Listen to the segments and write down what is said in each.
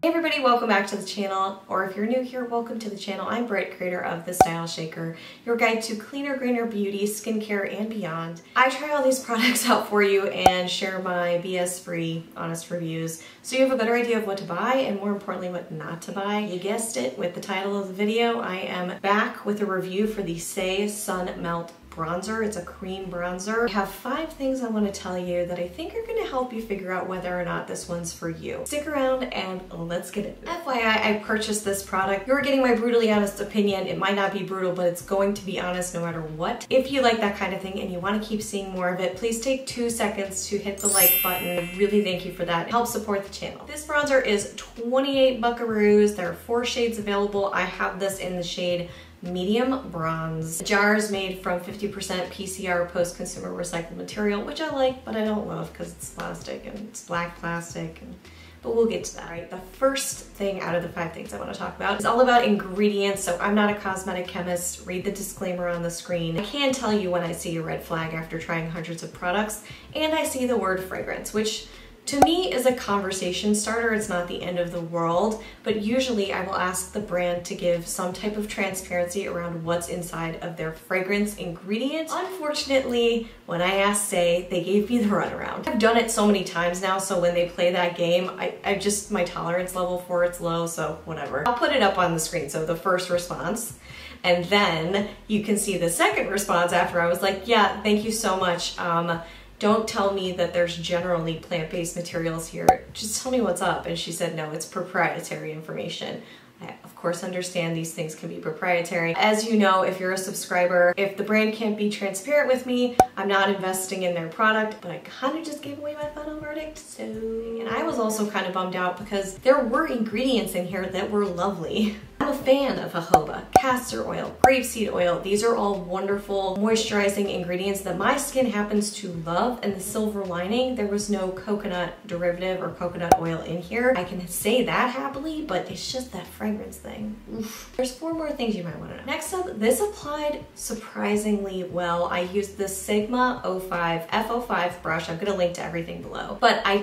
Hey everybody, welcome back to the channel, or if you're new here, welcome to the channel. I'm Britt, creator of The Style Shaker, your guide to cleaner, greener beauty, skincare, and beyond. I try all these products out for you and share my BS-free, honest reviews, so you have a better idea of what to buy and more importantly, what not to buy. You guessed it with the title of the video. I am back with a review for the Saie Sun Melt bronzer. It's a cream bronzer. I have 5 things I want to tell you that I think are going to help you figure out whether or not this one's for you. Stick around and let's get it. FYI, I purchased this product. You're getting my brutally honest opinion. It might not be brutal, but it's going to be honest no matter what. If you like that kind of thing and you want to keep seeing more of it, please take 2 seconds to hit the like button. I really thank you for that. It helps support the channel. This bronzer is 28 buckaroos. There are 4 shades available. I have this in the shade medium bronze. The jar is made from 50% PCR post-consumer recycled material, which I like, but I don't love because it's plastic and it's black plastic. But we'll get to that. All right, the first thing out of the 5 things I want to talk about is all about ingredients. So I'm not a cosmetic chemist. Read the disclaimer on the screen. I can tell you when I see a red flag after trying hundreds of products, and I see the word fragrance, which to me is a conversation starter. It's not the end of the world, but usually I will ask the brand to give some type of transparency around what's inside of their fragrance ingredient. Unfortunately, when I asked Saie, they gave me the runaround. I've done it so many times now, so when they play that game, my tolerance level for it's low, so whatever. I'll put it up on the screen, so the first response. And then you can see the second response after I was like, yeah, thank you so much. Don't tell me that there's generally plant-based materials here. Just tell me what's up. And she said, no, it's proprietary information. I, of course, understand these things can be proprietary. As you know, if you're a subscriber, if the brand can't be transparent with me, I'm not investing in their product, but I kind of just gave away my final verdict. So, and I was also kind of bummed out because there were ingredients in here that were lovely. I'm a fan of jojoba, castor oil, grapeseed oil. These are all wonderful moisturizing ingredients that my skin happens to love, and the silver lining, there was no coconut derivative or coconut oil in here. I can say that happily, but it's just that fragrance thing. Oof. There's 4 more things you might want to know. Next up, this applied surprisingly well. I used the Sigma 05 F05 brush. I'm going to link to everything below. But I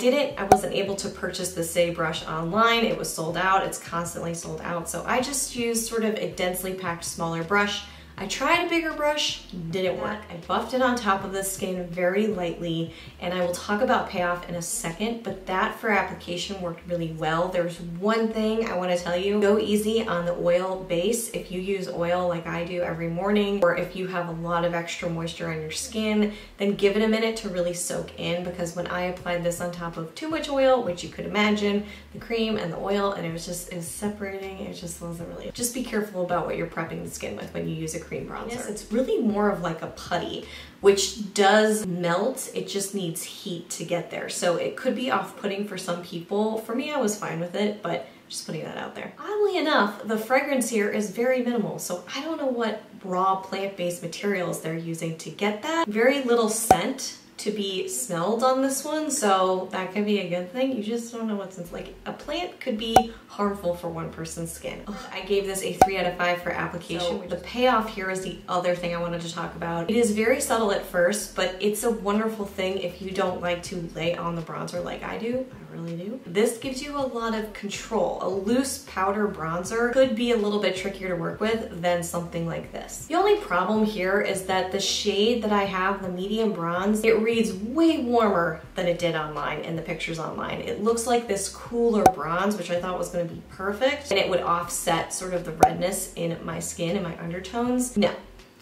wasn't able to purchase the Saie brush online. It was sold out. It's constantly sold out. So I just used sort of a densely packed smaller brush. I tried a bigger brush, didn't work. I buffed it on top of the skin very lightly, and I will talk about Payoff in a second, but that for application worked really well. There's one thing I want to tell you. Go easy on the oil base. If you use oil like I do every morning, or if you have a lot of extra moisture on your skin, then give it a minute to really soak in, because when I applied this on top of too much oil, which you could imagine, the cream and the oil, and it was separating, it just wasn't really. Just be careful about what you're prepping the skin with when you use a cream bronzer. Yes, it's really more of like a putty, which does melt. It just needs heat to get there. So it could be off-putting for some people. For me, I was fine with it, but just putting that out there. Oddly enough, the fragrance here is very minimal. So I don't know what raw plant-based materials they're using to get that. Very little scent to be smelled on this one, so that could be a good thing. You just don't know what's in. Like, a plant could be harmful for one person's skin. Ugh, I gave this a 3 out of 5 for application. So the payoff here is the other thing I wanted to talk about. It is very subtle at first, but it's a wonderful thing if you don't like to lay on the bronzer like I do. I really do. This gives you a lot of control. A loose powder bronzer could be a little bit trickier to work with than something like this. The only problem here is that the shade that I have, the medium bronze, it reads way warmer than it did online in the pictures online. It looks like this cooler bronze, which I thought was going to be perfect, and it would offset sort of the redness in my skin and my undertones. No.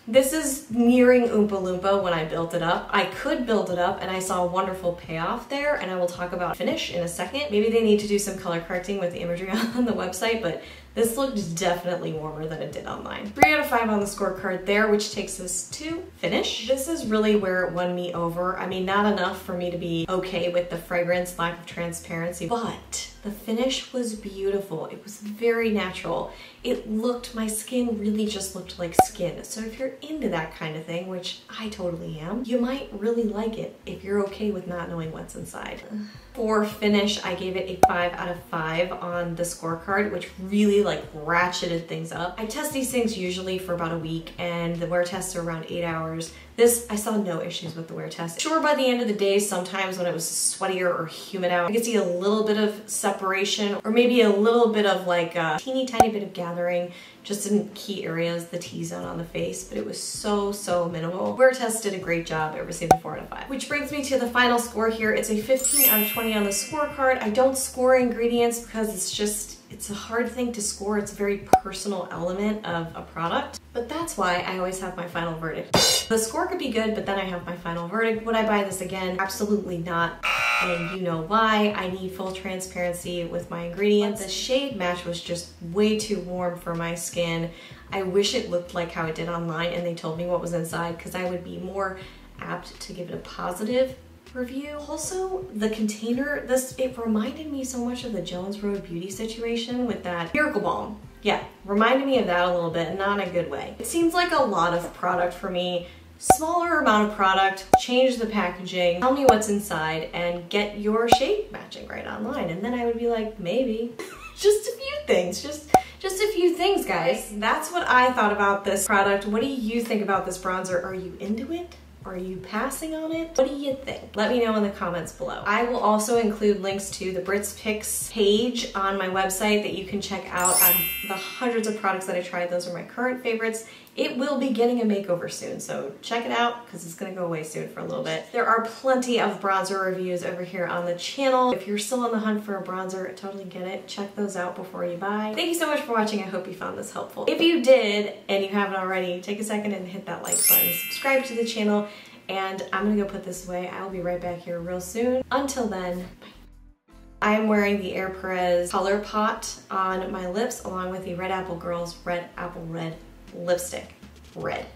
This is nearing Oompa Loompa when I built it up. I could build it up, and I saw a wonderful payoff there, and I will talk about finish in a second. Maybe they need to do some color correcting with the imagery on the website, but this looked definitely warmer than it did online. 3 out of 5 on the scorecard there, which takes us to finish. This is really where it won me over. I mean, not enough for me to be okay with the fragrance, lack of transparency, but the finish was beautiful. It was very natural. My skin really just looked like skin. So if you're into that kind of thing, which I totally am, you might really like it if you're okay with not knowing what's inside. For finish, I gave it a 5 out of 5 on the scorecard, which really really like ratcheted things up. I test these things usually for about a week and the wear tests are around 8 hours. This, I saw no issues with the wear test. Sure, by the end of the day, sometimes when it was sweatier or humid out, I could see a little bit of separation or maybe a little bit of like a teeny tiny bit of gathering just in key areas, the T-zone on the face, but it was so minimal. Wear test did a great job. I received a 4 out of 5. Which brings me to the final score here. It's a 15 out of 20 on the scorecard. I don't score ingredients because it's a hard thing to score. It's a very personal element of a product, but that's why I always have my final verdict. The score could be good, but then I have my final verdict. Would I buy this again? Absolutely not. And you know why. I need full transparency with my ingredients. The shade match was just way too warm for my skin. I wish it looked like how it did online and they told me what was inside, because I would be more apt to give it a positive review. Also, the container, it reminded me so much of the Jones Road Beauty situation with that Miracle Balm. Yeah, reminded me of that a little bit, not in a good way. It seems like a lot of product for me. Smaller amount of product, change the packaging, tell me what's inside, and get your shade matching right online. And then I would be like, maybe. Just a few things, just a few things, guys. That's what I thought about this product. What do you think about this bronzer? Are you into it? Are you passing on it? What do you think? Let me know in the comments below. I will also include links to the Britt's Picks page on my website that you can check out on the hundreds of products that I tried. Those are my current favorites. It will be getting a makeover soon, so check it out because it's gonna go away soon for a little bit. There are plenty of bronzer reviews over here on the channel. If you're still on the hunt for a bronzer, I totally get it. Check those out before you buy. Thank you so much for watching. I hope you found this helpful. If you did and you haven't already, take a second and hit that like button. Subscribe to the channel, and I'm gonna go put this away. I will be right back here real soon. Until then, bye. I am wearing the Air Perez Color Pot on my lips along with the Red Apple Girls Red Apple Red lipstick. Red.